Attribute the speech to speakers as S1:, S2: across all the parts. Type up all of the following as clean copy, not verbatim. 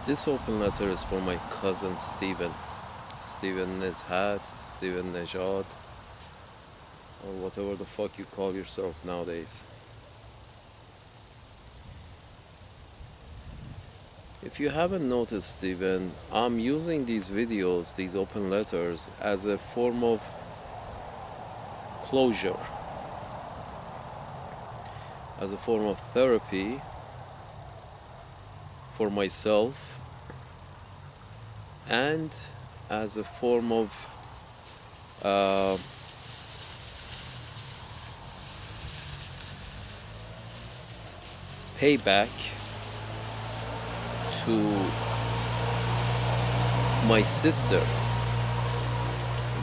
S1: This open letter is for my cousin Steven. Steven Nezhat, Steven Nejad, or whatever the fuck you call yourself nowadays. If you haven't noticed, Steven, I'm using these videos, these open letters, as a form of closure, as a form of therapy for myself, and as a form of payback to my sister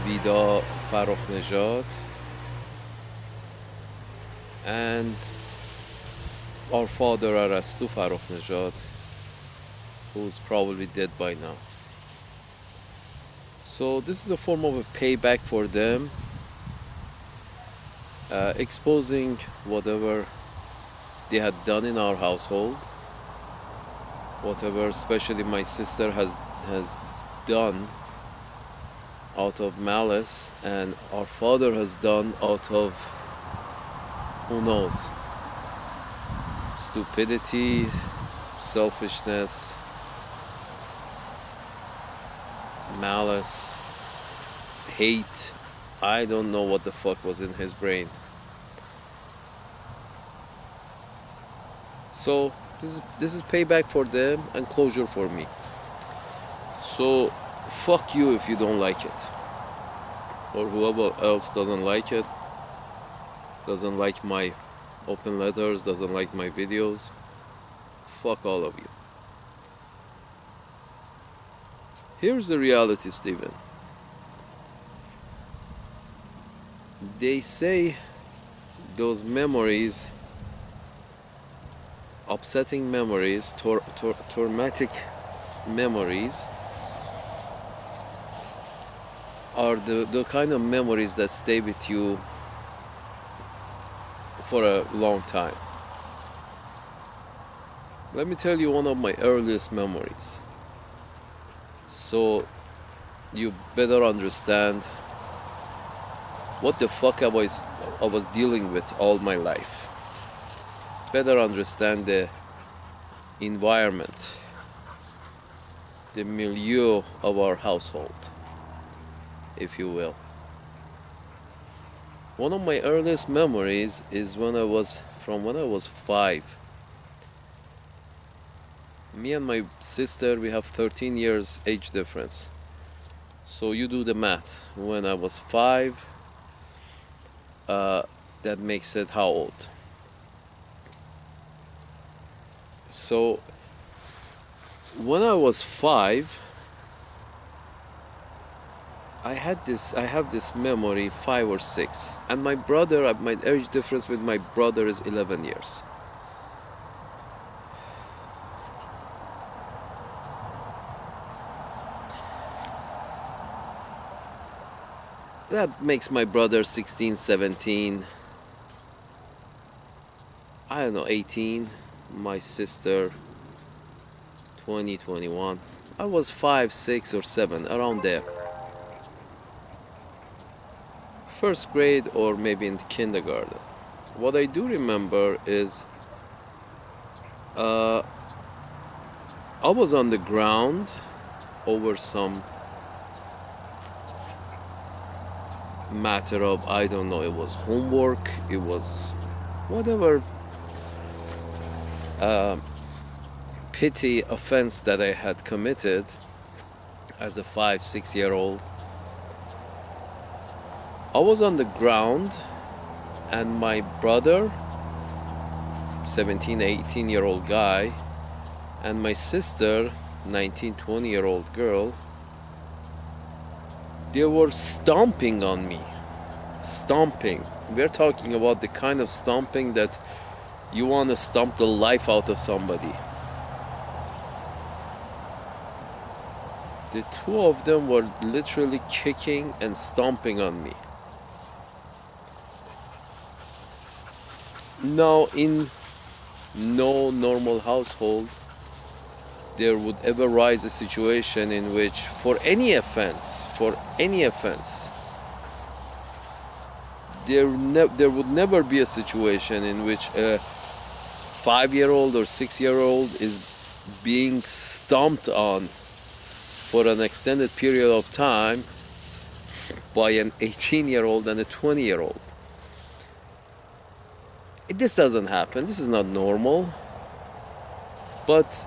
S1: Vida F and our father Arastu F, who's probably dead by now. So this is a form of a payback for them, exposing whatever they had done in our household, whatever especially my sister has done out of malice, and our father has done out of, who knows, stupidity, selfishness, malice, hate. I don't know what the fuck was in his brain. So this is payback for them and closure for me. So fuck you if you don't like it, or whoever else doesn't like it, doesn't like my open letters, doesn't like my videos. Fuck all of you. Here's the reality, Steven. They say those memories, upsetting memories, traumatic memories, are the kind of memories that stay with you for a long time. Let me tell you one of my earliest memories, so you better understand what the fuck I was dealing with all my life. Better understand the environment, the milieu of our household, if you will. One of my earliest memories is when I was 5. Me and my sister, we have 13 years age difference. So you do the math. When I was 5, that makes it how old? So when I was 5, I have this memory, 5 or 6, and my brother, my age difference with my brother is 11 years. That makes my brother 16, 17, I don't know, 18, my sister 20, 21. I was 5, 6 or 7, around there. First grade or maybe in kindergarten. What I do remember is I was on the ground over some matter of, I don't know, it was homework, it was whatever petty offense that I had committed as a 5, 6-year-old. I was on the ground, and my brother, 17, 18-year-old guy, and my sister, 19, 20-year-old girl, they were stomping on me. Stomping. We're talking about the kind of stomping that you want to stomp the life out of somebody. The two of them were literally kicking and stomping on me. Now, in no normal household, there would ever rise a situation in which, for any offense, there would never be a situation in which a 5-year-old or 6-year-old is being stomped on for an extended period of time by an 18-year-old and a 20-year-old. This doesn't happen. This is not normal. But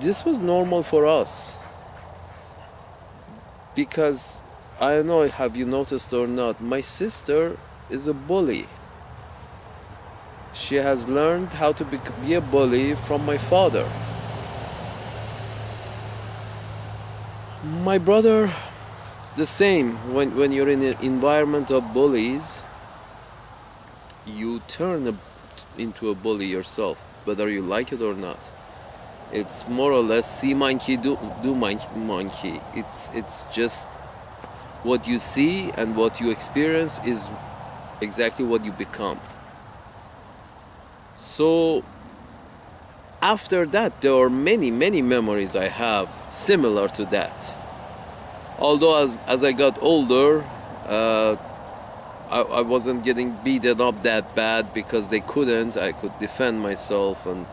S1: this was normal for us. Because, I don't know, have you noticed or not, my sister is a bully. She has learned how to be a bully from my father. My brother, the same. When you're in an environment of bullies, you turn into a bully yourself, whether you like it or not. It's more or less see monkey, do monkey. It's just what you see and what you experience is exactly what you become. So after that, there are many memories I have similar to that. Although as I got older, I wasn't getting beaten up that bad because they couldn't. I could defend myself and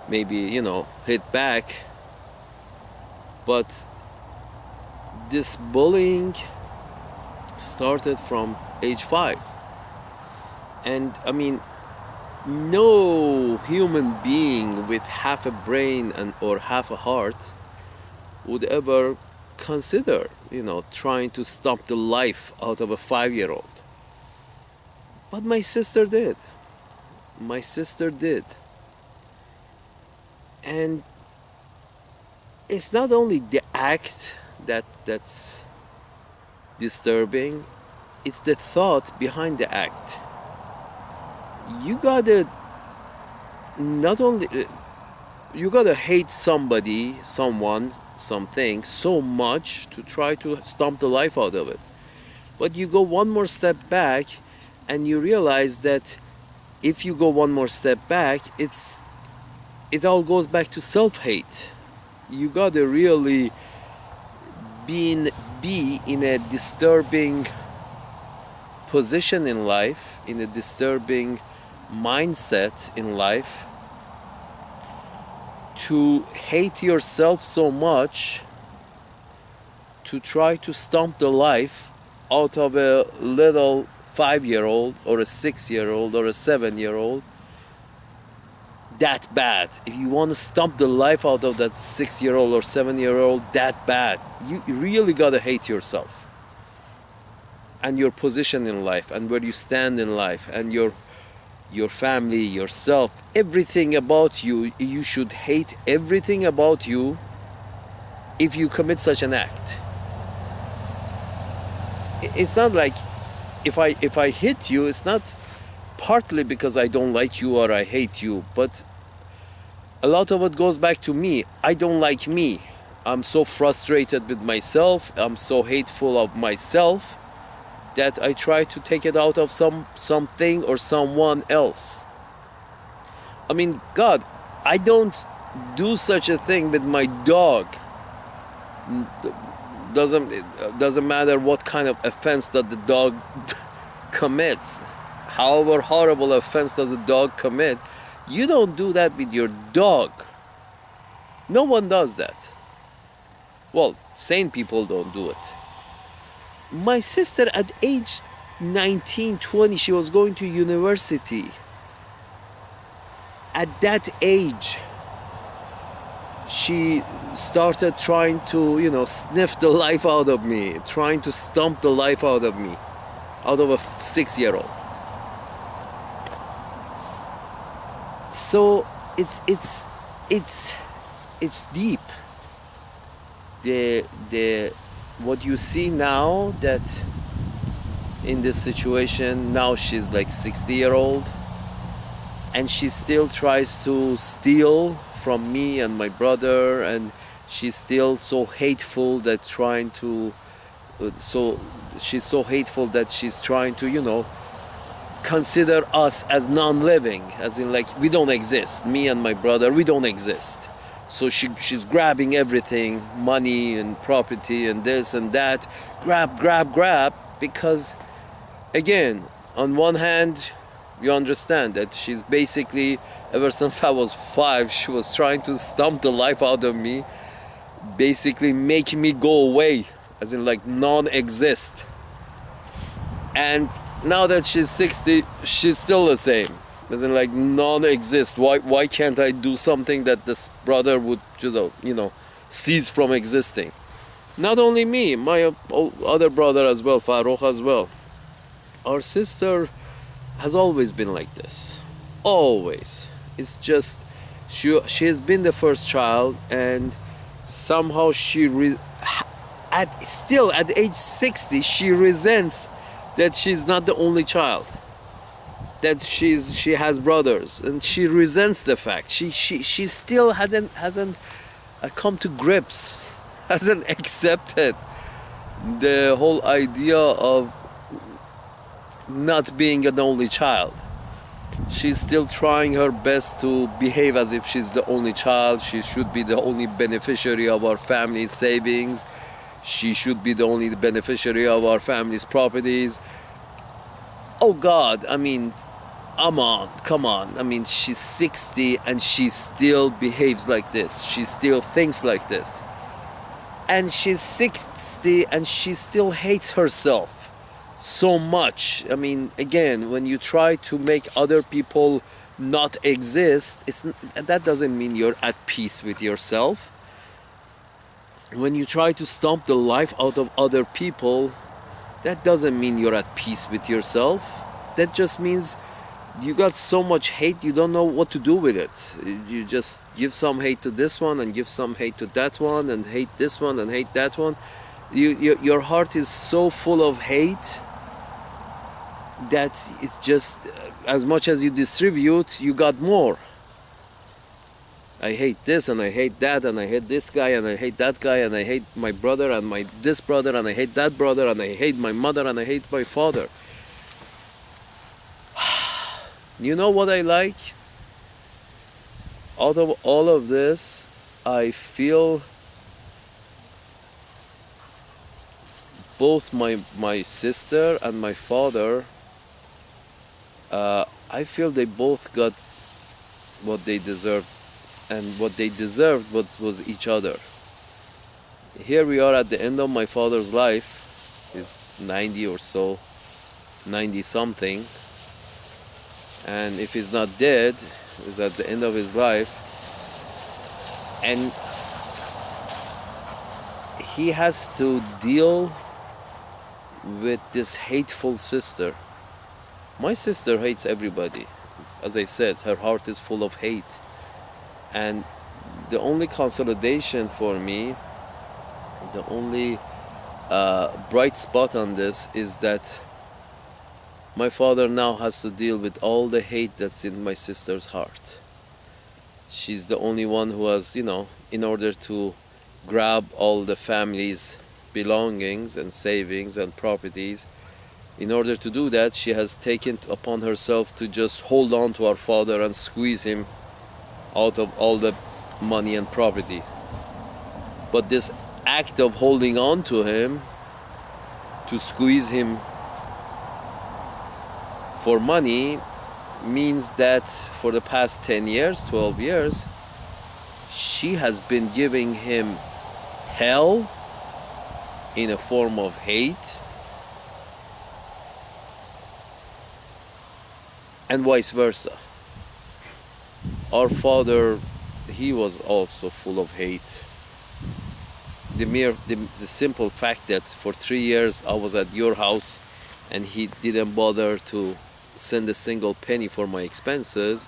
S1: maybe, hit back. But this bullying started from age 5. And I mean, no human being with half a brain or half a heart would ever consider, trying to stomp the life out of a 5-year-old. But my sister did. And it's not only the act that's disturbing, it's the thought behind the act. You gotta hate someone, something so much to try to stomp the life out of it. But you go one more step back and you realize that if you go one more step back, it all goes back to self-hate. You gotta really be in a disturbing position in life, in a disturbing mindset in life, to hate yourself so much to try to stomp the life out of a little 5-year-old or a 6-year-old or a 7-year-old. That bad. If you want to stomp the life out of that 6-year-old or 7-year-old that bad, you really gotta hate yourself and your position in life and where you stand in life and your family, yourself, everything about you. You should hate everything about you if you commit such an act. It's not like if I hit you, it's not partly because I don't like you or I hate you, but a lot of it goes back to me. I don't like me. I'm so frustrated with myself. I'm so hateful of myself that I try to take it out of something or someone else. I mean, God, I don't do such a thing with my dog. Doesn't matter what kind of offense that the dog commits. However horrible offense does a dog commit, you don't do that with your dog. No one does that. Well, sane people don't do it. My sister at age 19, 20, she was going to university. At that age, she started trying to, sniff the life out of me, trying to stomp the life out of me, out of a 6-year-old. So it's deep. What you see now, that in this situation now she's like 60-year-old and she still tries to steal from me and my brother, and she's still so hateful that she's so hateful that she's trying to consider us as non-living, as in like we don't exist. Me and my brother, we don't exist. So she's grabbing everything, money and property and this and that, grab, because again, on one hand, you understand that she's basically, ever since I was 5, she was trying to stump the life out of me, basically making me go away, as in like non-exist. And now that she's 60, she's still the same, as in like non-exist. Why can't I do something that this brother would cease from existing? Not only me, my other brother as well, Farouk as well. Our sister has always been like this, always. It's just she has been the first child, and somehow at age 60 she resents that she's not the only child, that she has brothers, and she resents the fact she still hasn't come to grips, hasn't accepted the whole idea of not being an only child. She's still trying her best to behave as if she's the only child. She should be the only beneficiary of our family's savings. She should be the only beneficiary of our family's properties. Oh God, I mean, come on. I mean, she's 60 and she still behaves like this. She still thinks like this. And she's 60 and she still hates herself so much. I mean, again, when you try to make other people not exist, that doesn't mean you're at peace with yourself. When you try to stomp the life out of other people, that doesn't mean you're at peace with yourself. That just means you got so much hate, you don't know what to do with it. You just give some hate to this one and give some hate to that one and hate this one and hate that one. Your heart is so full of hate that it's just, as much as you distribute, you got more. I hate this and I hate that and I hate this guy and I hate that guy and I hate my brother and this brother and I hate that brother and I hate my mother and I hate my father. You know what I like? Out of all of this, I feel both my sister and my father, I feel they both got what they deserved, and what they deserved was each other. Here we are at the end of my father's life. He's 90 or so, 90 something, and if he's not dead, he's at the end of his life, and he has to deal with this hateful sister. My sister hates everybody. As I said, her heart is full of hate. And the only consolidation for me, the only bright spot on this is that my father now has to deal with all the hate that's in my sister's heart. She's the only one who has, in order to grab all the family's belongings and savings and properties, in order to do that, she has taken upon herself to just hold on to our father and squeeze him out of all the money and properties. But this act of holding on to him, to squeeze him for money, means that for the past 10 years, 12 years, she has been giving him hell in a form of hate, and vice versa. Our father, he was also full of hate. The simple fact that for 3 years I was at your house and he didn't bother to send a single penny for my expenses,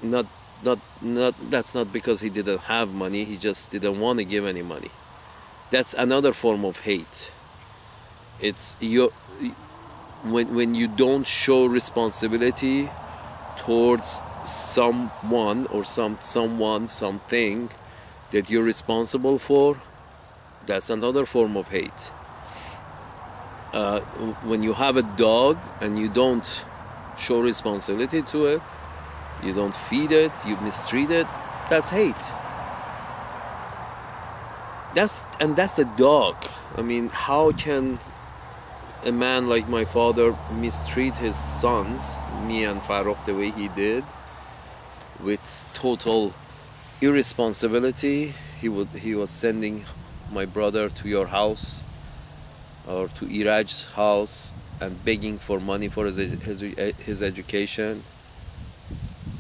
S1: that's not because he didn't have money, he just didn't want to give any money. That's another form of hate. It's when you don't show responsibility towards someone or something that you're responsible for, that's another form of hate. When you have a dog and you don't show responsibility to it, you don't feed it, you mistreat it, that's hate. That's the dog. I mean, how can a man like my father mistreat his sons, me and Farokh, the way he did, with total irresponsibility? He was sending my brother to your house or to Iraj's house and begging for money for his education,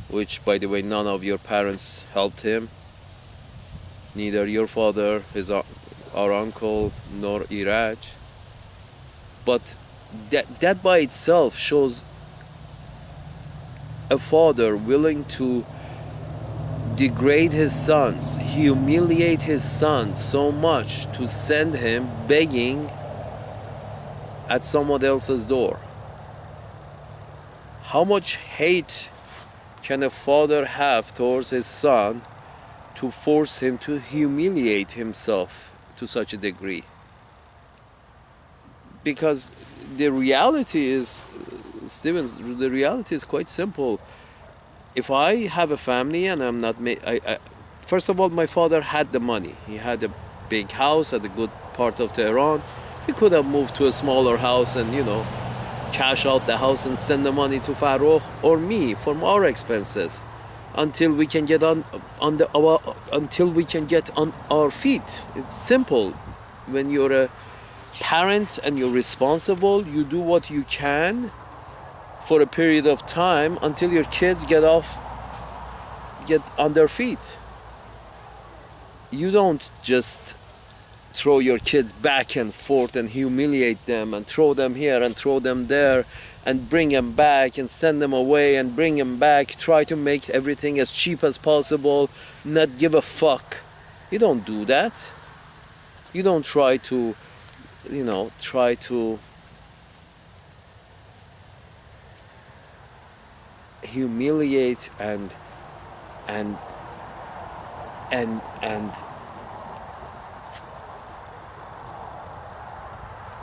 S1: which, by the way, none of your parents helped him. Neither your father, our uncle, nor Iraj. But that by itself shows a father willing to degrade his sons, humiliate his sons so much to send him begging at someone else's door. How much hate can a father have towards his son to force him to humiliate himself to such a degree? Because the reality is, Stevens, the reality is quite simple. If I have a family and I'm not first of all, my father had the money. He had a big house at a good part of Tehran. He could have moved to a smaller house and, cash out the house and send the money to Farokh or me from our expenses until we can get until we can get on our feet. It's simple. When you're a parent and you're responsible, you do what you can for a period of time until your kids get on their feet. You don't just throw your kids back and forth and humiliate them and throw them here and throw them there and bring them back and send them away and bring them back, try to make everything as cheap as possible, not give a fuck. You don't do that. You don't try to humiliate and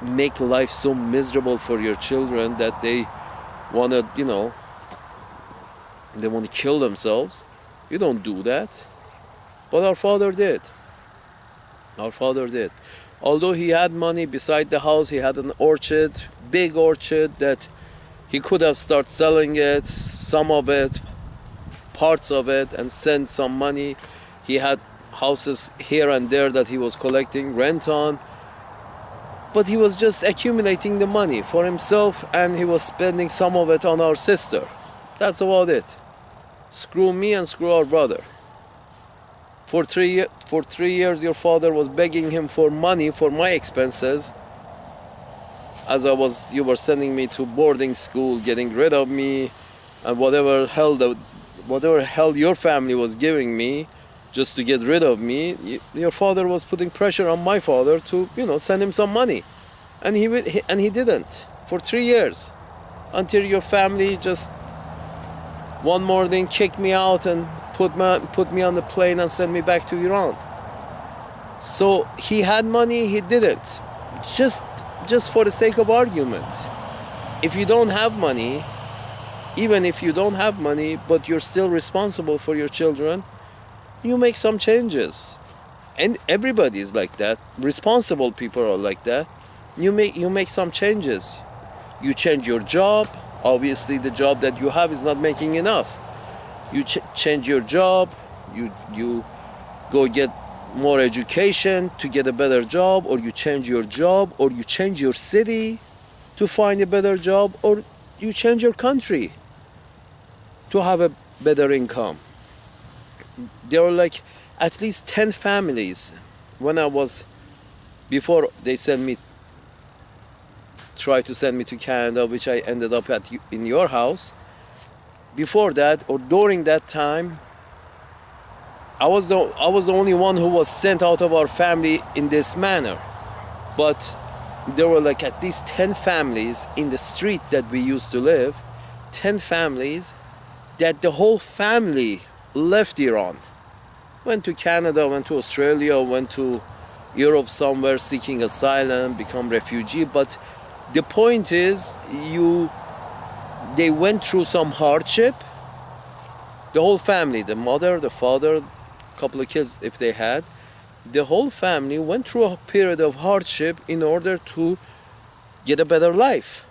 S1: make life so miserable for your children that they want to kill themselves. You don't do that. But our father did. Although he had money beside the house, he had an orchard, big orchard, that he could have started selling it, some of it, parts of it, and send some money. He had houses here and there that he was collecting rent on. But he was just accumulating the money for himself, and he was spending some of it on our sister. That's about it. Screw me and screw our brother. For 3 years, your father was begging him for money for my expenses. As you were sending me to boarding school, getting rid of me, and whatever hell your family was giving me, just to get rid of me. Your father was putting pressure on my father to, send him some money, and he didn't for 3 years, until your family just one morning kicked me out and put me on the plane and sent me back to Iran. So he had money, he didn't. Just for the sake of argument. If you don't have money, even if you don't have money, but you're still responsible for your children, you make some changes. And everybody is like that. Responsible people are like that. You make some changes. You change your job. Obviously, the job that you have is not making enough. You change your job. You go get more education to get a better job, or you change your job, or you change your city to find a better job, or you change your country to have a better income. There were like at least 10 families before they tried to send me to Canada, which I ended up in your house. Before that, or during that time, I was the only one who was sent out of our family in this manner. But there were like at least 10 families in the street that we used to live, 10 families that the whole family left Iran, went to Canada, went to Australia, went to Europe somewhere seeking asylum, become refugee. But the point is, they went through some hardship. The whole family, the mother, the father, couple of kids if they had, the whole family went through a period of hardship in order to get a better life.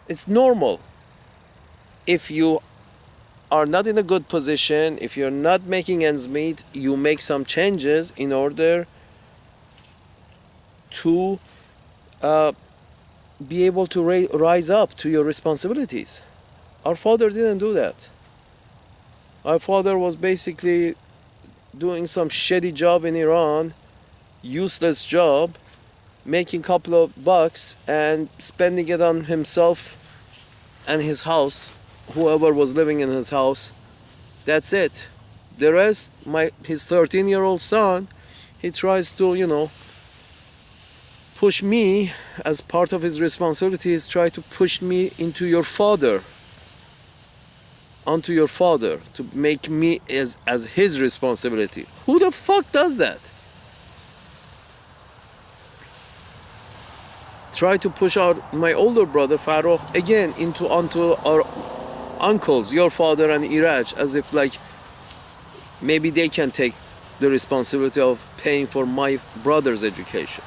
S1: It's normal. If you are not in a good position, if you're not making ends meet, you make some changes in order to be able to rise up to your responsibilities. Our father didn't do that. Our father was basically doing some shitty job in Iran, useless job, making a couple of bucks and spending it on himself and his house, whoever was living in his house. That's it. The rest, his 13-year-old son, he tries to, push me as part of his responsibilities, try to push me onto your father, to make me as his responsibility. Who the fuck does that? Try to push out my older brother Farokh again onto our uncles, your father and Iraj, as if like maybe they can take the responsibility of paying for my brother's education.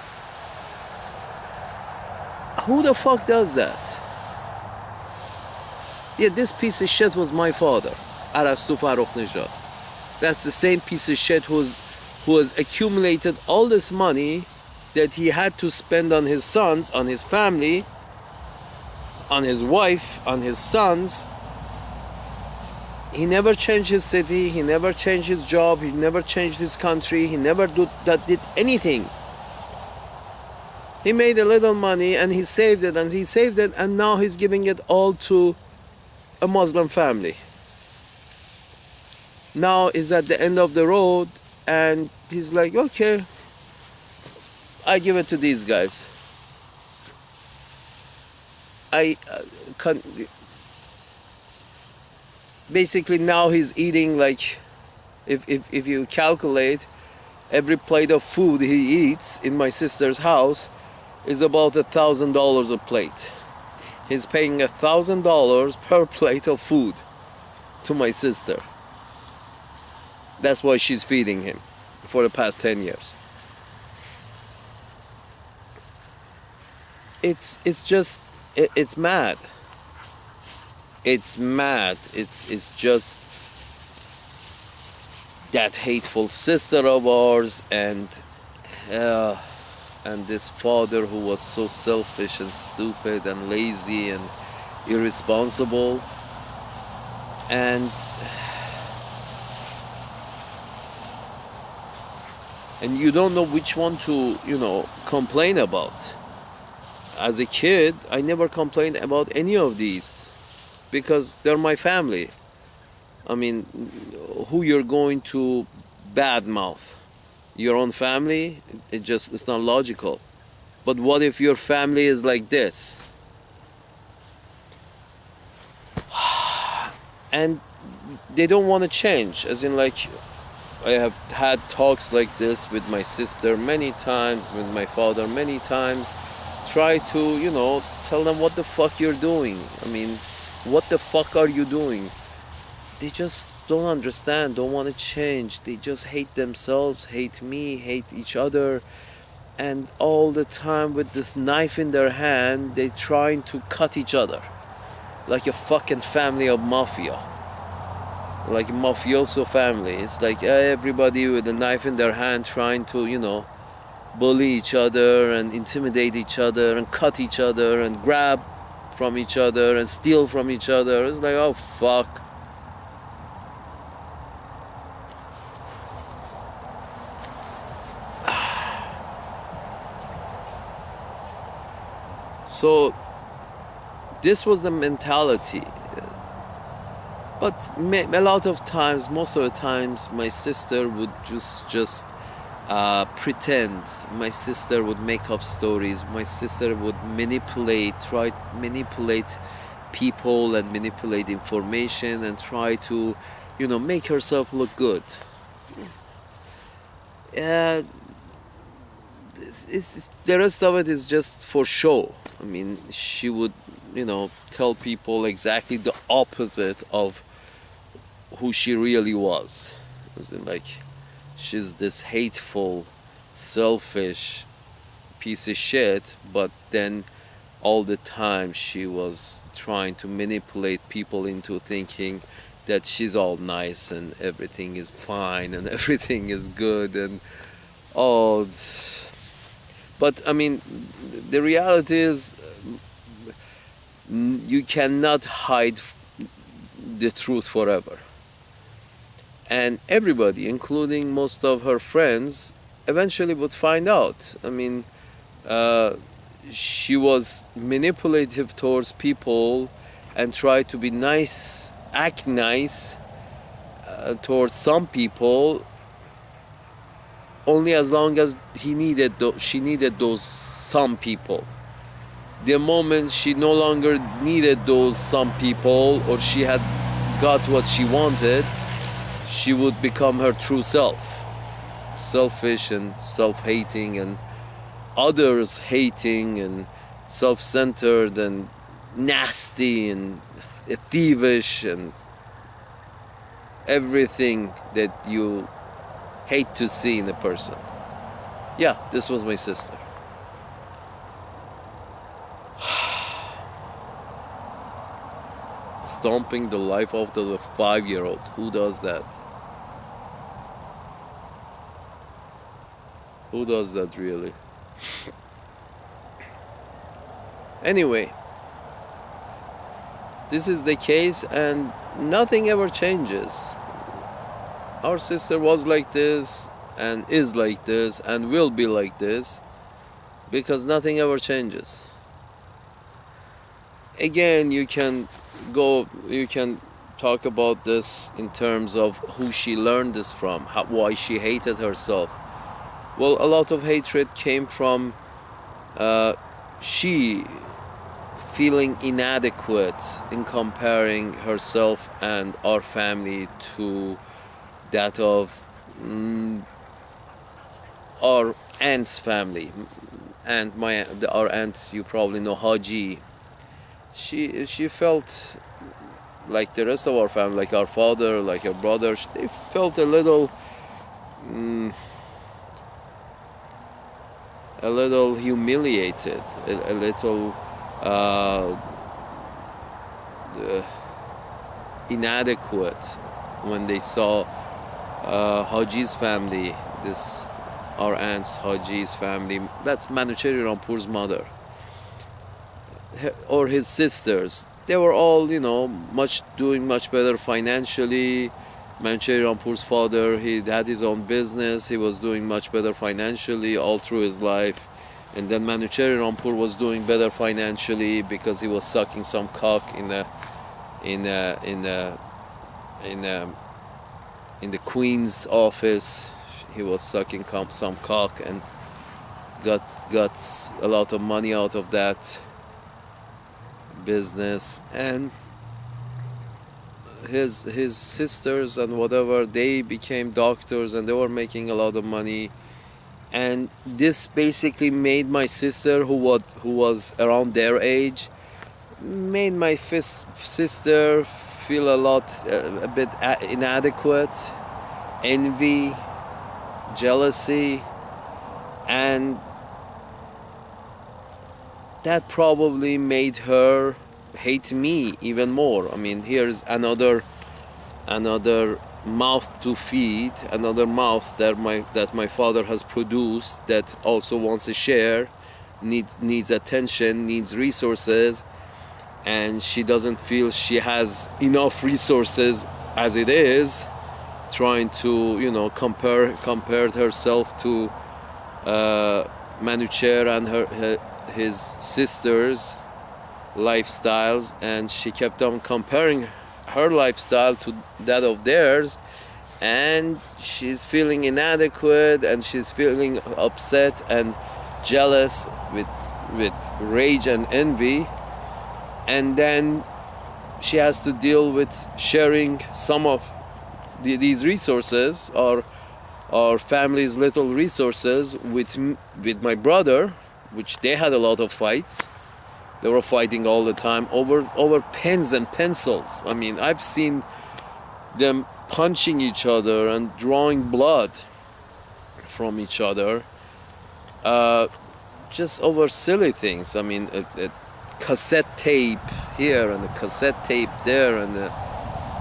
S1: Who the fuck does that? Yeah, this piece of shit was my father, Arastu Farokhnejad. That's the same piece of shit who has accumulated all this money that he had to spend on his sons, on his family, on his wife, on his sons. He never changed his city, he never changed his job, he never changed his country, he never did anything. He made a little money and he saved it, and now he's giving it all to a Muslim family. Now is at the end of the road and he's like, okay, I give it to these guys. Basically now he's eating like, if you calculate, every plate of food he eats in my sister's house is about $1,000 a plate. He's paying $1,000 per plate of food to my sister. That's why she's feeding him for the past 10 years. It's mad. It's mad. It's just that hateful sister of ours and this father who was so selfish and stupid and lazy and irresponsible. And you don't know which one to, complain about. As a kid, I never complained about any of these because they're my family. I mean, who you're going to badmouth? Your own family? It's not logical. But what if your family is like this? And they don't want to change, as in like, I have had talks like this with my sister many times, with my father many times. Try to, tell them what the fuck you're doing. I mean, what the fuck are you doing? They just don't understand, don't want to change. They just hate themselves, hate me, hate each other. And all the time with this knife in their hand, they're trying to cut each other. Like a fucking family of mafia. Like a mafioso family. It's like everybody with a knife in their hand trying to, bully each other and intimidate each other and cut each other and grab from each other and steal from each other. It's like, oh fuck. So this was the mentality. But a lot of times, most of the times, my sister would just pretend. My sister would make up stories. My sister would try to manipulate people and manipulate information and try to, make herself look good. The rest of it is just for show. I mean, she would, tell people exactly the opposite of who she really was. As in, like, she's this hateful, selfish piece of shit, but then all the time she was trying to manipulate people into thinking that she's all nice and everything is fine and everything is good and oh. But I mean, the reality is you cannot hide the truth forever. And everybody, including most of her friends, eventually would find out. I mean, she was manipulative towards people and tried to be nice, act nice towards some people, only as long as she needed those some people. The moment she no longer needed those some people, or she had got what she wanted, she would become her true self. Selfish and self-hating and others hating and self-centered and nasty and thievish and everything that you hate to see in a person. Yeah, this was my sister. Stomping the life out of a 5-year-old. Who does that? Who does that really? Anyway, this is the case and nothing ever changes. Our sister was like this and is like this and will be like this because nothing ever changes. Again, you can talk about this in terms of who she learned this from, why she hated herself. Well, a lot of hatred came from she feeling inadequate in comparing herself and our family to that of our aunt's family. And our aunt, you probably know, Haji. She felt like the rest of our family, like our father, like her brother. They felt a little humiliated, a little inadequate when they saw Haji's family, our aunt's Haji's family. That's Manucheri Rampur's mother, or his sisters. They were all, doing much better financially. Manucheri Rampur's father, he had his own business. He was doing much better financially all through his life. And then Manucheri Rampur was doing better financially because he was sucking some cock in the Queen's office. He was sucking some cock and got a lot of money out of that business. And his sisters and whatever, they became doctors and they were making a lot of money. And this basically made my sister, who was around their age, made my sister feel a bit inadequate, envy, jealousy, and that probably made her hate me even more. I mean, here's another mouth to feed, another mouth that my father has produced that also wants to share, needs attention, needs resources, and she doesn't feel she has enough resources as it is, trying to compare herself to Manucher and his sisters' lifestyles, and she kept on comparing her lifestyle to that of theirs, and she's feeling inadequate and she's feeling upset and jealous with rage and envy. And then she has to deal with sharing some of these resources, or our family's little resources, with my brother, which they had a lot of fights. They were fighting all the time over pens and pencils. I mean, I've seen them punching each other and drawing blood from each other, just over silly things. I mean, a cassette tape here and a cassette tape there and a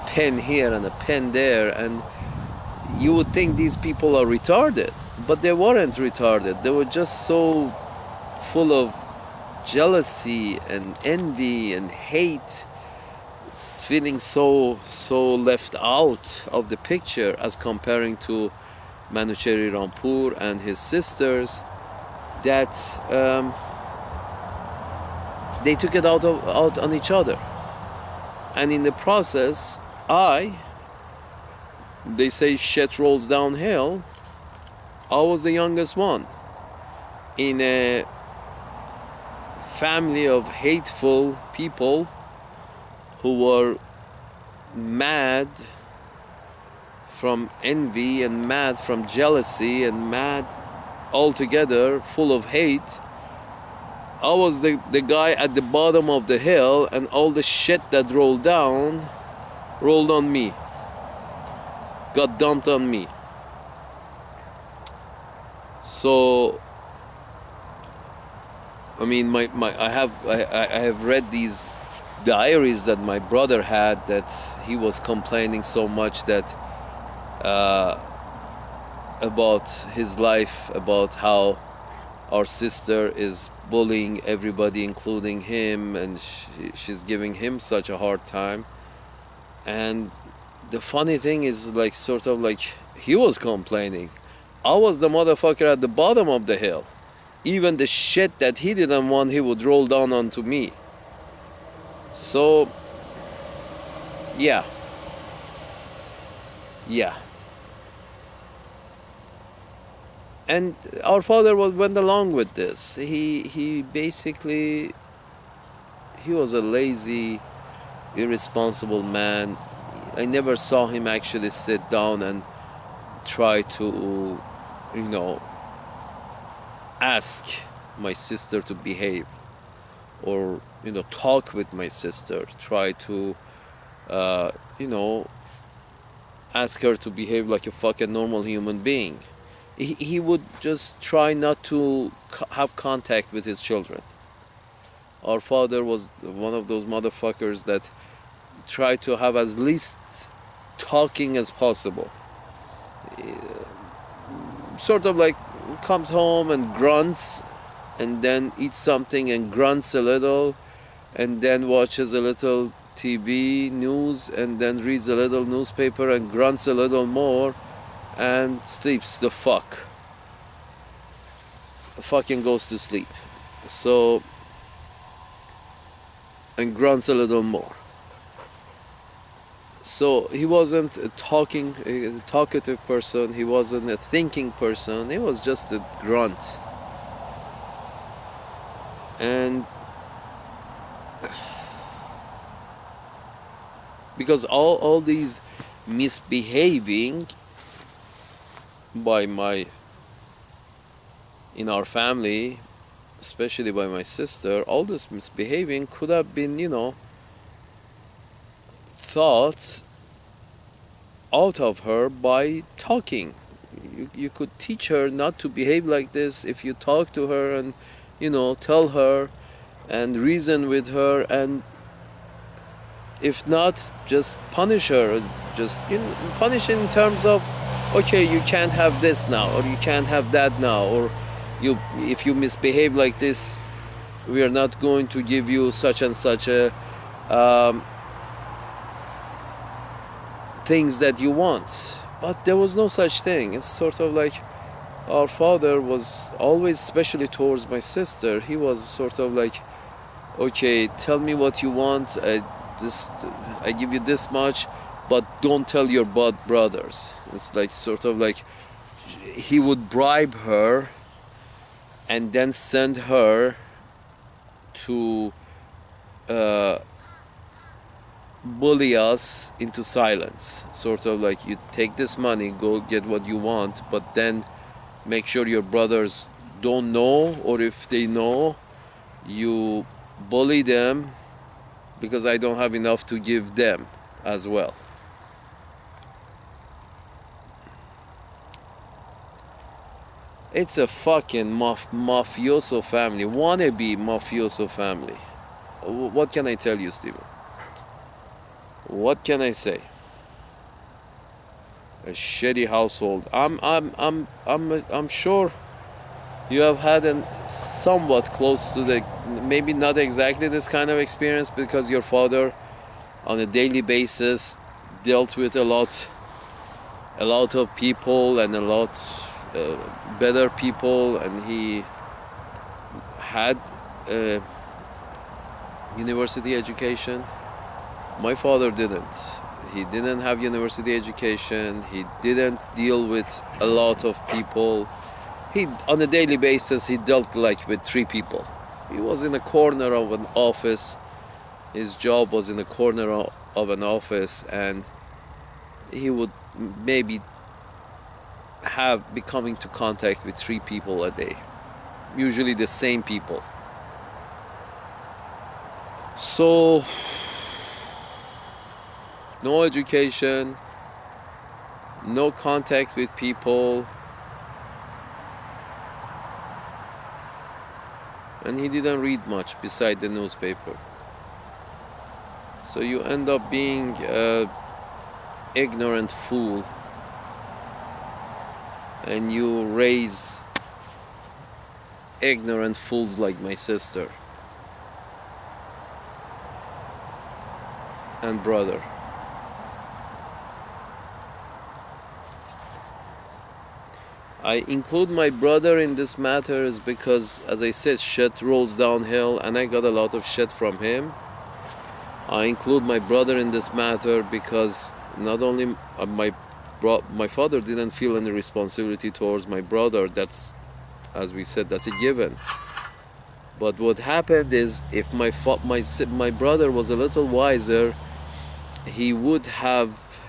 S1: pen here and a pen there, and you would think these people are retarded, but they weren't retarded. They were just so full of jealousy and envy and hate, feeling so left out of the picture as comparing to Manuchehri Rampur and his sisters, that they took it out on each other. And in the process, they say shit rolls downhill, I was the youngest one in a family of hateful people who were mad from envy and mad from jealousy and mad altogether, full of hate. I was the guy at the bottom of the hill, and all the shit that rolled on me, got dumped on me. So I mean, I have read these diaries that my brother had, that he was complaining so much that about his life, about how our sister is bullying everybody, including him, and she's giving him such a hard time. And the funny thing is, like, sort of like, he was complaining. I was the motherfucker at the bottom of the hill. Even the shit that he didn't want, he would roll down onto me. So, yeah. And our father went along with this. He basically, he was a lazy, irresponsible man. I never saw him actually sit down and try to, ask my sister to behave, or talk with my sister, try to ask her to behave like a fucking normal human being. He would just try not to have contact with his children. Our father was one of those motherfuckers that tried to have as least talking as possible. Sort of like comes home and grunts, and then eats something and grunts a little, and then watches a little TV news, and then reads a little newspaper and grunts a little more, and sleeps the fucking goes to sleep. So, and grunts a little more. So he wasn't a talkative person, he wasn't a thinking person, he was just a grunt. And because all these misbehaving in our family, especially by my sister, all this misbehaving could have been, thought out of her by talking. You could teach her not to behave like this if you talk to her and, tell her and reason with her, and if not, just punish her. Just punish in terms of, okay, you can't have this now, or you can't have that now, or if you misbehave like this, we are not going to give you such and such a things that you want. But there was no such thing. It's sort of like our father was always, especially towards my sister, he was sort of like, okay, tell me what you want, I give you this much, but don't tell your brothers. It's like sort of like he would bribe her and then send her to bully us into silence. Sort of like, you take this money, go get what you want, but then make sure your brothers don't know, or if they know, you bully them, because I don't have enough to give them as well. It's a fucking mafioso family, wannabe mafioso family. What can I tell you, Steven? What can I say? A shitty household. I'm sure you have had a somewhat close to the, maybe not exactly this kind of experience, because your father on a daily basis dealt with a lot of people, and a lot better people, and he had a university education. My father didn't. He didn't have university education. He didn't deal with a lot of people. He, on a daily basis, he dealt like with 3 people. He was in a corner of an office. His job was in the corner of an office, and he would maybe be coming to contact with 3 people a day, usually the same people. So no education, no contact with people, and he didn't read much beside the newspaper. So you end up being an ignorant fool, and you raise ignorant fools like my sister and brother. I include my brother in this matter is because, as I said, shit rolls downhill, and I got a lot of shit from him. I include my brother in this matter because not only my father didn't feel any responsibility towards my brother. That's, as we said, that's a given. But what happened is, if my brother was a little wiser, he would have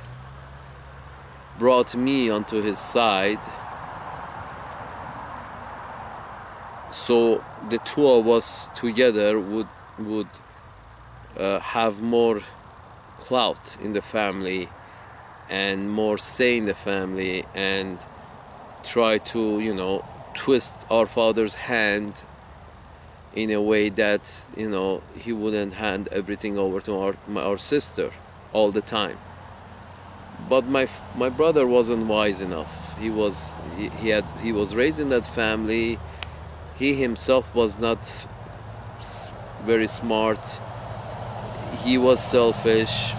S1: brought me onto his side. So the 2 of us together would have more clout in the family and more say in the family, and try to, twist our father's hand in a way that, he wouldn't hand everything over to our sister all the time. But my brother wasn't wise enough. He was raised in that family. He himself was not very smart. He was selfish.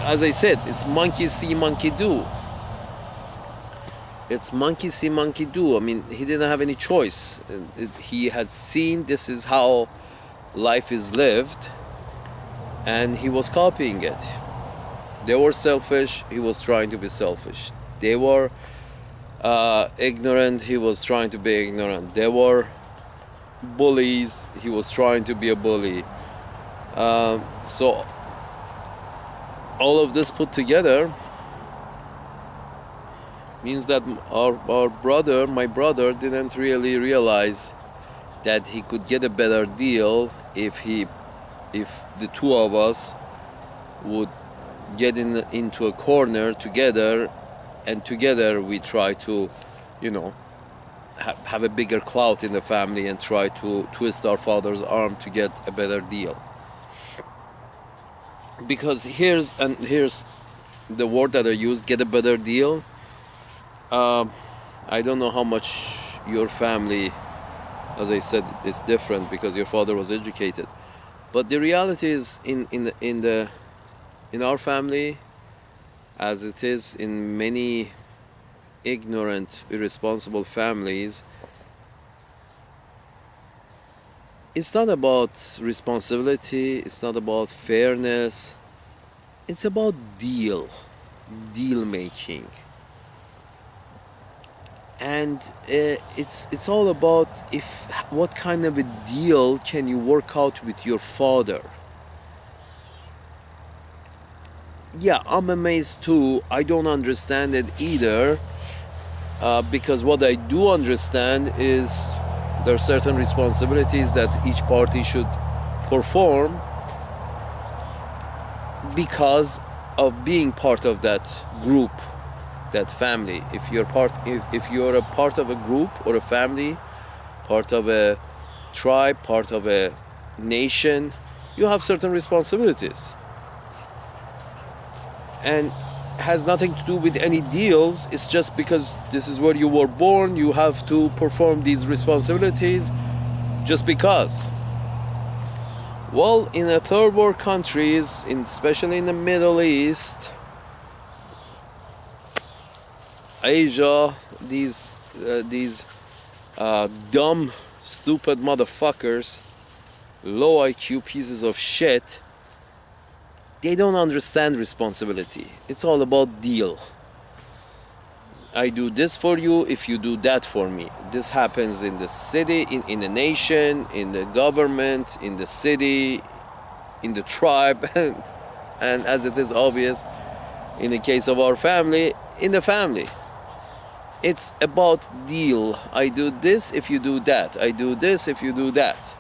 S1: As I said, it's monkey see, monkey do. It's monkey see, monkey do. I mean, he didn't have any choice. He had seen this is how life is lived, and he was copying it. They were selfish. He was trying to be selfish. They were ignorant. He was trying to be ignorant. They were bullies. He was trying to be a bully. So all of this put together means that my brother didn't really realize that he could get a better deal if the 2 of us would get into a corner together, and together we try to, have a bigger clout in the family and try to twist our father's arm to get a better deal. Because here's the word that I use, get a better deal. I don't know how much your family, as I said, is different because your father was educated. But the reality is, in our family, as it is in many ignorant, irresponsible families, it's not about responsibility, it's not about fairness, it's about deal making. And it's all about what kind of a deal can you work out with your father. Yeah, I'm amazed too. I don't understand it either, because what I do understand is there are certain responsibilities that each party should perform because of being part of that group that family. If you're a part of a group or a family, part of a tribe, part of a nation, you have certain responsibilities. And has nothing to do with any deals. It's just because this is where you were born, you have to perform these responsibilities just because. Well, in the third world countries, especially in the Middle East, Asia, these dumb, stupid motherfuckers, low IQ pieces of shit, they don't understand responsibility. It's all about deal. I do this for you if you do that for me. This happens in the city, in the nation, in the government, in the city, in the tribe, and as it is obvious, in the case of our family, in the family. It's about deal. I do this if you do that. I do this if you do that.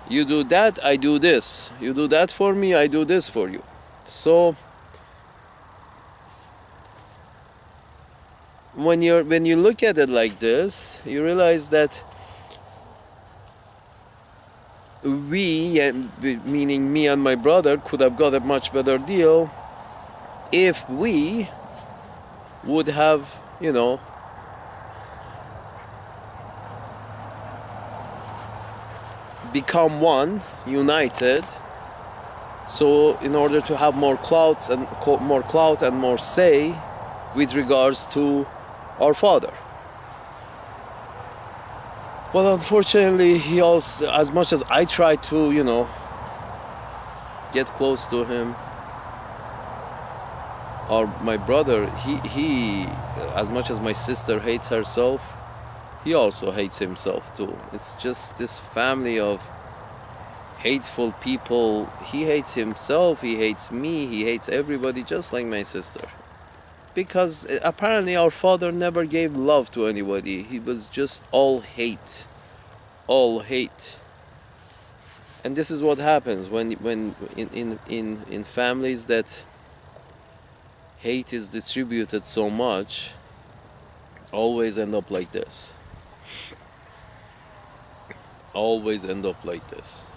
S1: You do that, I do this. You do that for me, I do this for you. So when you look at it like this, you realize that we, meaning me and my brother, could have got a much better deal if we would have, become one, united. So in order to have more clout and more say with regards to our father. But unfortunately, he also, as much as I try to, get close to him, or my brother, he, as much as my sister hates herself, he also hates himself too. It's just this family of hateful people. He hates himself, he hates me, he hates everybody, just like my sister. Because apparently our father never gave love to anybody. He was just all hate. All hate. And this is what happens when in families that hate is distributed so much, always end up like this. Always end up like this.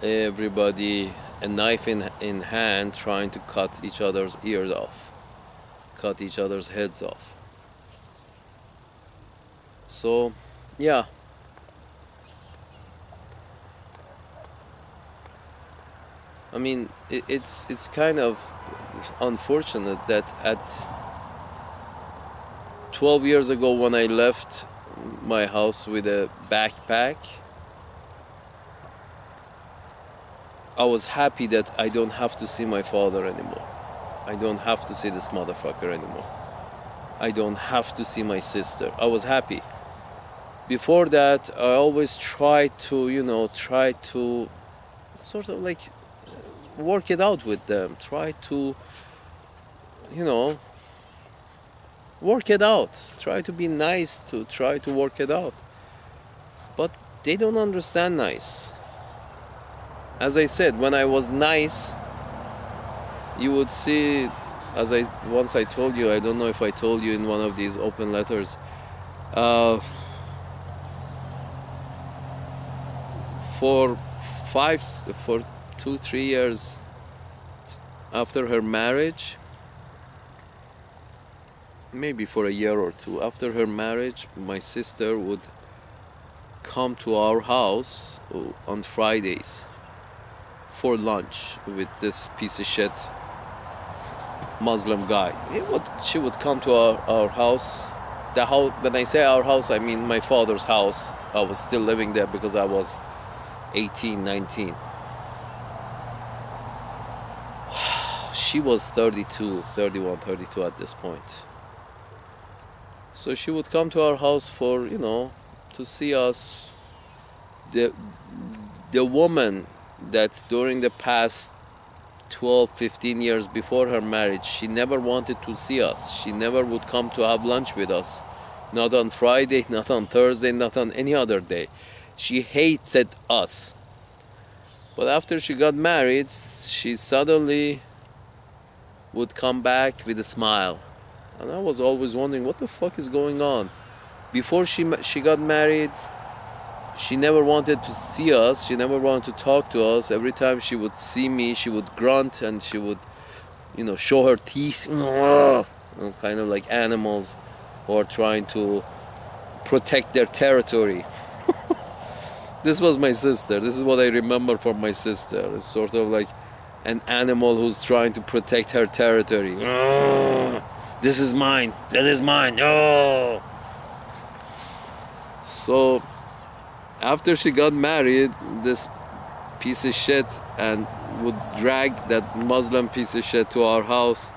S1: Everybody, a knife in hand, trying to cut each other's ears off, cut each other's heads off. So, yeah. I mean, it's kind of unfortunate that at 12 years ago, when I left my house with a backpack, I was happy that I don't have to see my father anymore. I don't have to see this motherfucker anymore. I don't have to see my sister. I was happy. Before that, I always tried to sort of like work it out with them. Try to, work it out. Try to be nice, to try to work it out. But they don't understand nice. As I said, when I was nice, you would see, as once I told you, I don't know if I told you in one of these open letters, for 2-3 years after her marriage, maybe for a year or two after her marriage, my sister would come to our house on Fridays for lunch with this piece of shit Muslim guy. She would come to our house. The house, when I say our house, I mean my father's house. I was still living there because I was 18, 19. She was 31, 32 at this point. So she would come to our house for, to see us. The woman that during the past 12, 15 years before her marriage, she never wanted to see us. She never would come to have lunch with us. Not on Friday, not on Thursday, not on any other day. She hated us. But after she got married, she suddenly would come back with a smile. And I was always wondering, what the fuck is going on? Before she got married, she never wanted to see us. She never wanted to talk to us. Every time she would see me, she would grunt and she would, show her teeth. Kind of like animals who are trying to protect their territory. This was my sister. This is what I remember from my sister. It's sort of like an animal who's trying to protect her territory. This is mine. That is mine. Oh. So after she got married, this piece of shit and would drag that Muslim piece of shit to our house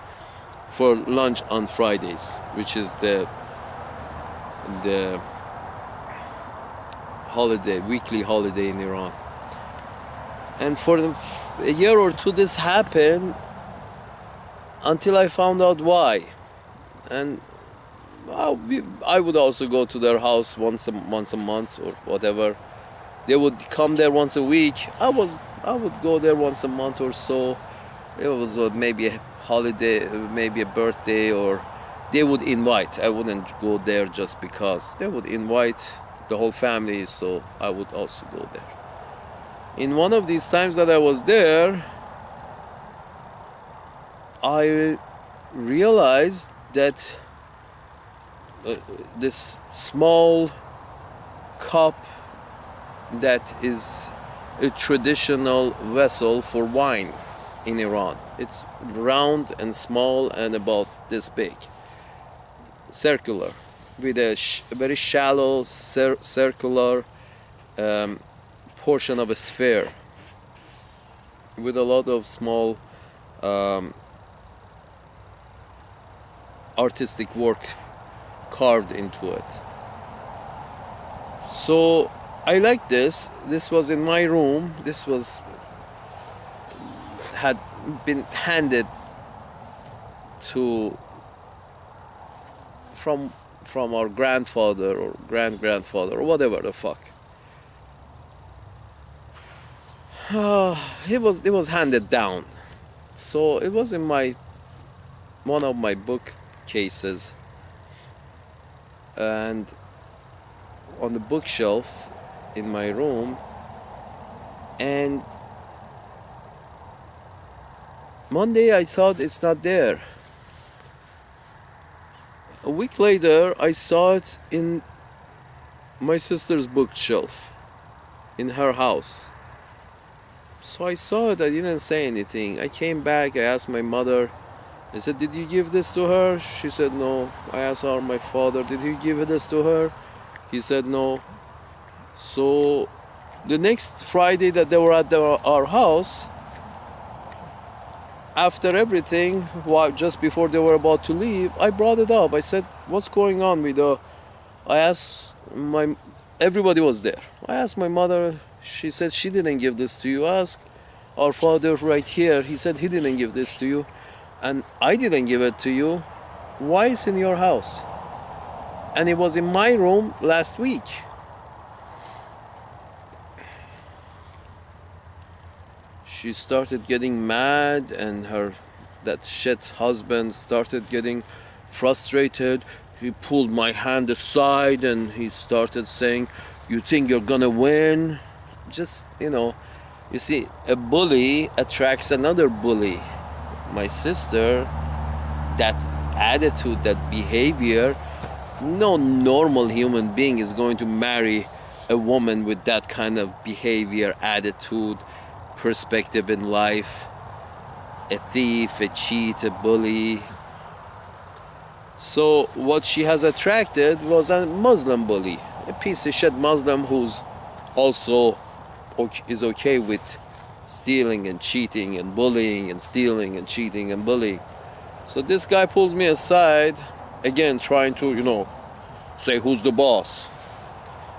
S1: for lunch on Fridays, which is the holiday, weekly holiday in Iran. And for a year or two this happened until I found out why. And I would also go to their house once a month or whatever. They would come there once a week. I would go there once a month or so. It was maybe a holiday, maybe a birthday, or they would invite. I wouldn't go there just because. They would invite the whole family, so I would also go there. In one of these times that I was there, I realized that this small cup that is a traditional vessel for wine in Iran. It's round and small and about this big, circular, with a very shallow circular portion of a sphere with a lot of small artistic work carved into it. So I like this. This was in my room. This had been handed from our grandfather or grandfather or whatever the fuck. It was handed down. So it was in one of my bookcases, and on the bookshelf in my room. And Monday I thought it's not there. A week later I saw it in my sister's bookshelf in her house. So I saw it, I didn't say anything. I came back, I asked my mother. I said, did you give this to her? She said no. I asked my father, did you give this to her? He said no. So the next Friday that they were at our house, after everything, just before they were about to leave, I brought it up. I said, what's going on with I asked everybody was there. I asked my mother, she said she didn't give this to you. Ask our father right here, he said he didn't give this to you. And I didn't give it to you. Why is it in your house? And it was in my room last week. She started getting mad, and that shit husband started getting frustrated. He pulled my hand aside and he started saying, you think you're gonna win? Just, you see, a bully attracts another bully. My sister, that attitude, that behavior, no normal human being is going to marry a woman with that kind of behavior, attitude, perspective in life. A thief, a cheat, a bully. So what she has attracted was a Muslim bully, a piece of shit Muslim who's also is okay with stealing and cheating and bullying and stealing and cheating and bullying. So this guy pulls me aside, again trying to, say who's the boss.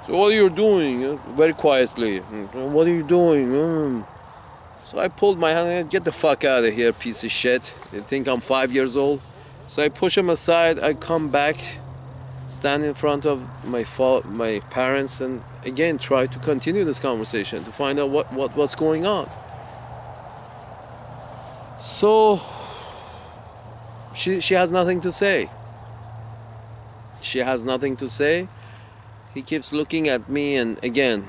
S1: So what are you doing? Very quietly. What are you doing? So I pulled my hand, get the fuck out of here, piece of shit. You think I'm 5 years old? So I push him aside, I come back, stand in front of my parents, and again try to continue this conversation to find out what's going on. So she has nothing to say. She has nothing to say. He keeps looking at me, and again,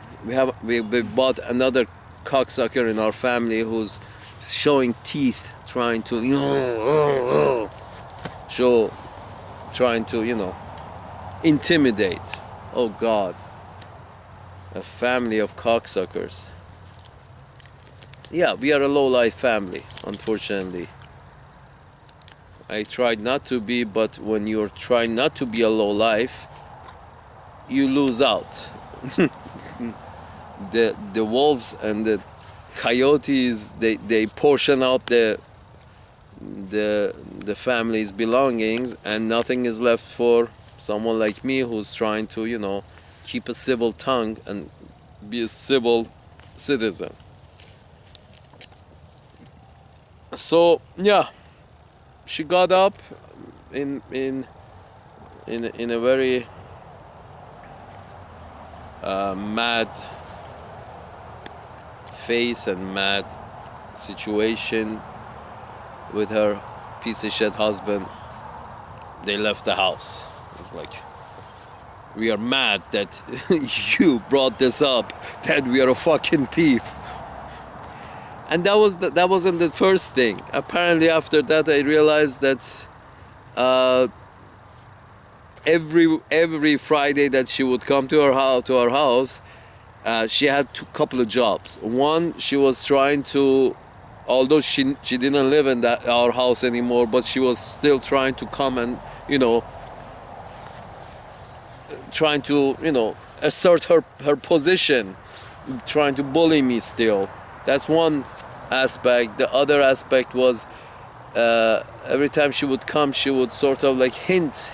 S1: we bought another cocksucker in our family who's showing teeth, trying to intimidate. Oh God, a family of cocksuckers. Yeah, we are a low-life family, unfortunately. I tried not to be, but when you're trying not to be a low-life, you lose out. The wolves and the coyotes, they portion out the family's belongings, and nothing is left for someone like me who's trying to keep a civil tongue and be a civil citizen. So yeah, she got up in a very mad face and mad situation with her piece of shit husband. They left the house. It was like, we are mad that you brought this up, that we are a fucking thief. And that wasn't the first thing. Apparently after that I realized that every Friday that she would come to our house, she had a couple of jobs. One, she was trying to, although she didn't live in our house anymore, but she was still trying to come and trying to assert her position, trying to bully me still. That's one aspect. The other aspect was every time she would come, she would sort of like hint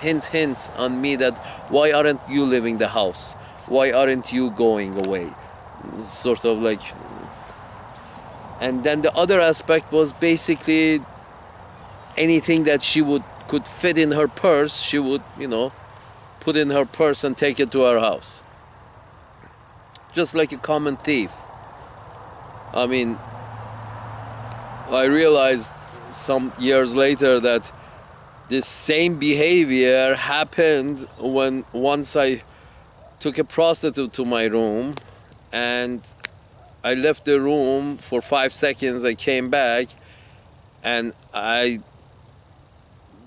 S1: on me that, why aren't you leaving the house? Why aren't you going away? Sort of like. And then the other aspect was basically anything that she could fit in her purse, she would put in her purse and take it to her house. Just like a common thief. I mean, I realized some years later that this same behavior happened when once I took a prostitute to my room, and I left the room for 5 seconds. I came back, and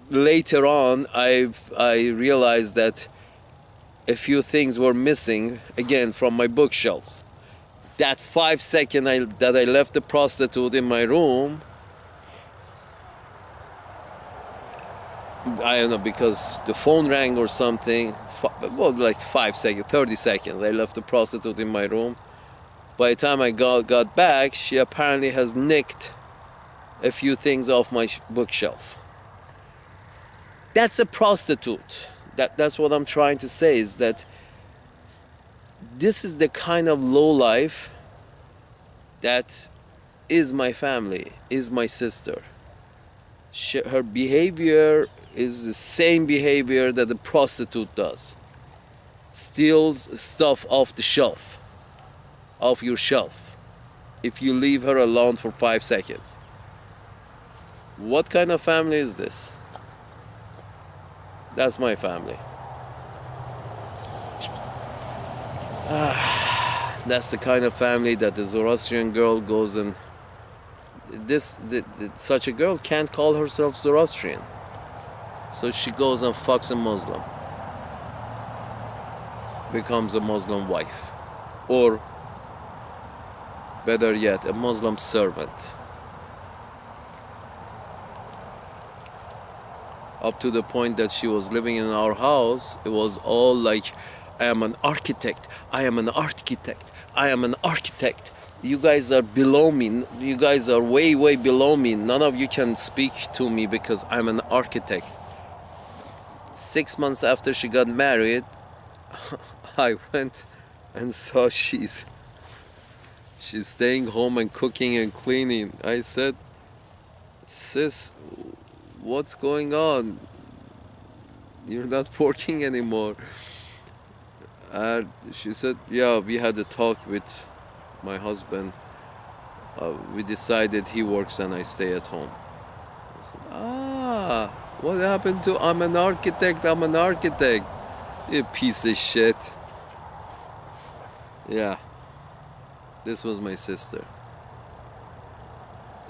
S1: later on I realized that a few things were missing again from my bookshelves. That 5 seconds that I left the prostitute in my room, I don't know, because the phone rang or something. Well, like 5 seconds, 30 seconds. I left the prostitute in my room. By the time I got back, she apparently has nicked a few things off my bookshelf. That's a prostitute. That's what I'm trying to say, is that this is the kind of low life that is my family, is my sister. Her behavior is the same behavior that the prostitute does. Steals stuff off the shelf, off your shelf, if you leave her alone for 5 seconds. What kind of family is this? That's my family. That's the kind of family that the Zoroastrian girl goes and such a girl can't call herself Zoroastrian, so she goes and fucks a Muslim, becomes a Muslim wife, or better yet, a Muslim servant. Up to the point that she was living in our house, it was all like, I am an architect, I am an architect, I am an architect. You guys are below me, you guys are way below me. None of you can speak to me because I'm an architect. 6 months after she got married, I went and saw she's staying home and cooking and cleaning. I said, sis, what's going on? You're not working anymore. And she said, yeah, we had a talk with my husband. We decided he works and I stay at home. I said, What happened to I'm an architect, I'm an architect? You piece of shit. Yeah, this was my sister.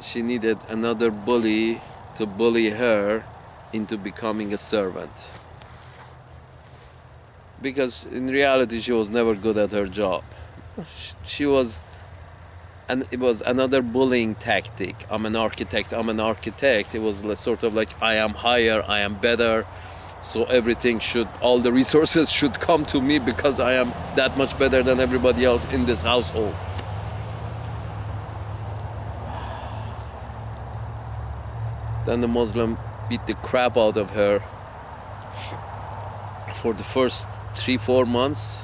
S1: She needed another bully to bully her into becoming a servant. Because in reality, she was never good at her job. She was, and it was another bullying tactic. I'm an architect, I'm an architect. It was sort of like, I am higher, I am better, so everything should, all the resources should come to me because I am that much better than everybody else in this household. Then the Muslim beat the crap out of her for the first 3-4 months.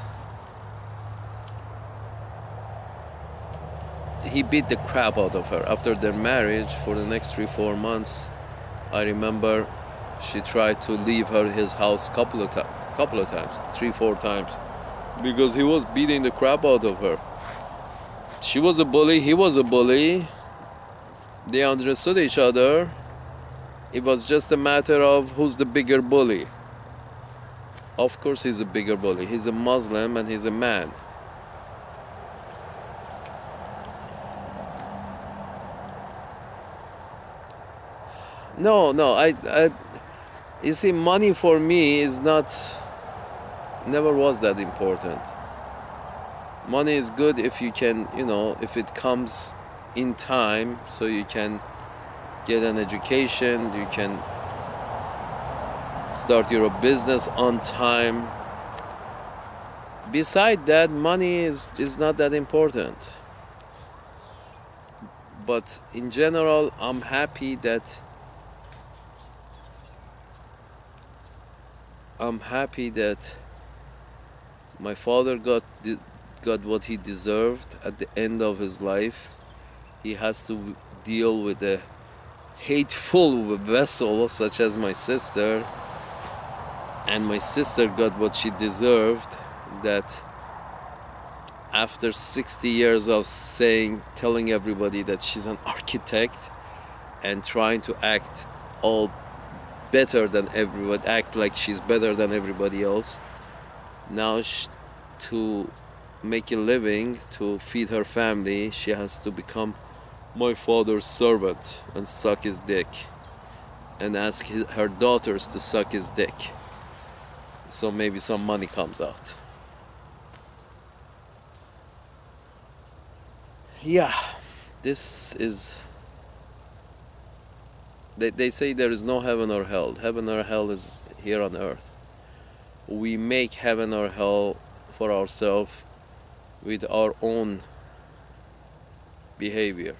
S1: He beat the crap out of her. After their marriage, for the next 3-4 months, I remember she tried to leave his house couple of times, 3-4 times, because he was beating the crap out of her. She was a bully, he was a bully. They understood each other. It was just a matter of who's the bigger bully. Of course he's a bigger bully. He's a Muslim and he's a man. No, you see, money for me is never was that important. Money is good if you can, if it comes in time, so you can get an education, you can start your business on time. Beside that, money is not that important. But in general, I'm happy that my father got what he deserved at the end of his life. He has to deal with a hateful vessel such as my sister, and my sister got what she deserved, that after 60 years of telling everybody that she's an architect and trying to act all better than everyone, act like she's better than everybody else, now to make a living, to feed her family, she has to become my father's servant and suck his dick and ask her daughters to suck his dick, so maybe some money comes out. Yeah, this is, they say there is no heaven or hell. Heaven or hell is here on earth. We make heaven or hell for ourselves with our own behavior.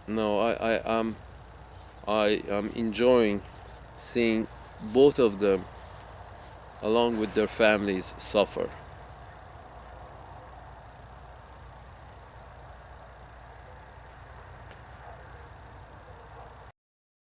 S1: No, I am enjoying seeing both of them along with their families suffer.